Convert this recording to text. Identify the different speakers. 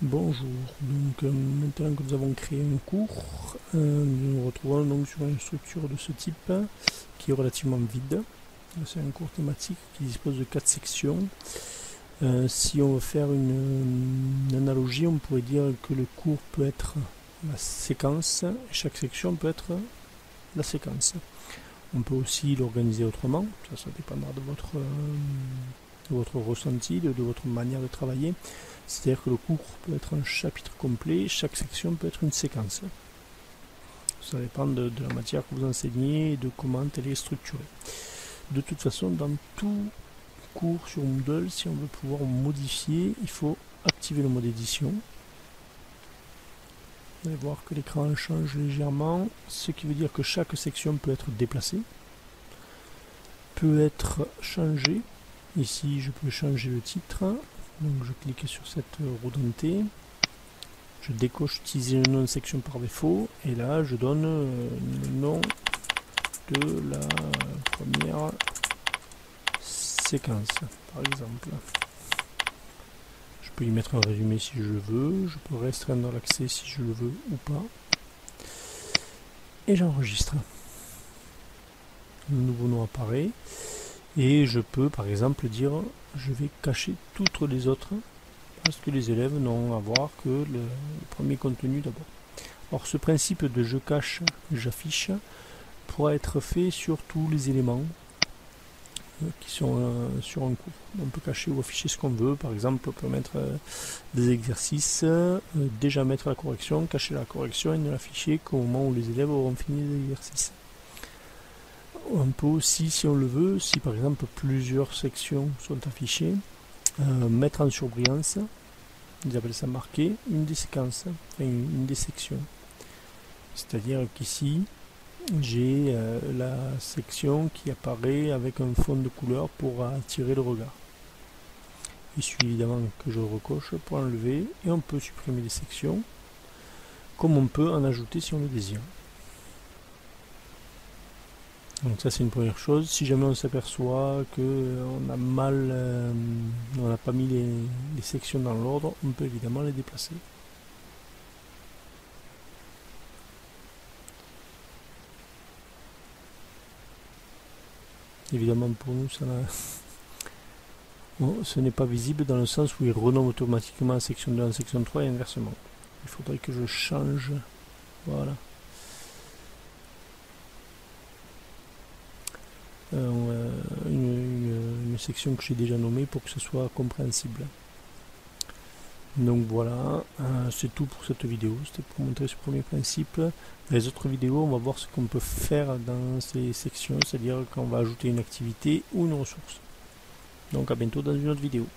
Speaker 1: Bonjour, donc maintenant que nous avons créé un cours, nous nous retrouvons donc sur une structure de ce type qui est relativement vide. C'est un cours thématique qui dispose de 4 sections. Si on veut faire une analogie, on pourrait dire que le cours peut être la séquence, et chaque section peut être la séquence. On peut aussi l'organiser autrement, ça dépendra de votre ressenti, de votre manière de travailler. C'est-à-dire que le cours peut être un chapitre complet, chaque section peut être une séquence. Ça dépend de la matière que vous enseignez et de comment elle est structurée. De toute façon, dans tout cours sur Moodle, si on veut pouvoir modifier, il faut activer le mode édition. Vous allez voir que l'écran change légèrement, ce qui veut dire que chaque section peut être déplacée, peut être changée. Ici, je peux changer le titre. Donc je clique sur cette roue dentée, je décoche utiliser le nom de section par défaut, et là je donne le nom de la première séquence, par exemple. Je peux y mettre un résumé si je le veux, je peux restreindre l'accès si je le veux ou pas, et j'enregistre. Le nouveau nom apparaît, et je peux par exemple dire je vais cacher toutes les autres parce que les élèves n'ont à voir que le premier contenu d'abord. Alors ce principe de je cache, j'affiche pourra être fait sur tous les éléments qui sont sur un cours. On peut cacher ou afficher ce qu'on veut, par exemple on peut mettre des exercices, déjà mettre la correction, cacher la correction et ne l'afficher qu'au moment où les élèves auront fini les exercices. On peut aussi, si on le veut, si par exemple plusieurs sections sont affichées, mettre en surbrillance, ils appellent ça marquer, une des séquences, enfin une des sections. C'est-à-dire qu'ici, j'ai la section qui apparaît avec un fond de couleur pour attirer le regard. Il suffit évidemment que je recoche pour enlever, et on peut supprimer les sections, comme on peut en ajouter si on le désire. Donc ça c'est une première chose. Si jamais on s'aperçoit qu'on a on n'a pas mis les sections dans l'ordre, on peut évidemment les déplacer. Évidemment pour nous ce n'est pas visible dans le sens où il renomme automatiquement la section 2 en section 3 et inversement. Il faudrait que je change. Voilà. Une section que j'ai déjà nommée pour que ce soit compréhensible. Donc voilà, c'est tout pour cette vidéo. C'était pour montrer ce premier principe. Dans les autres vidéos, on va voir ce qu'on peut faire dans ces sections, c'est-à-dire quand on va ajouter une activité ou une ressource. Donc à bientôt dans une autre vidéo.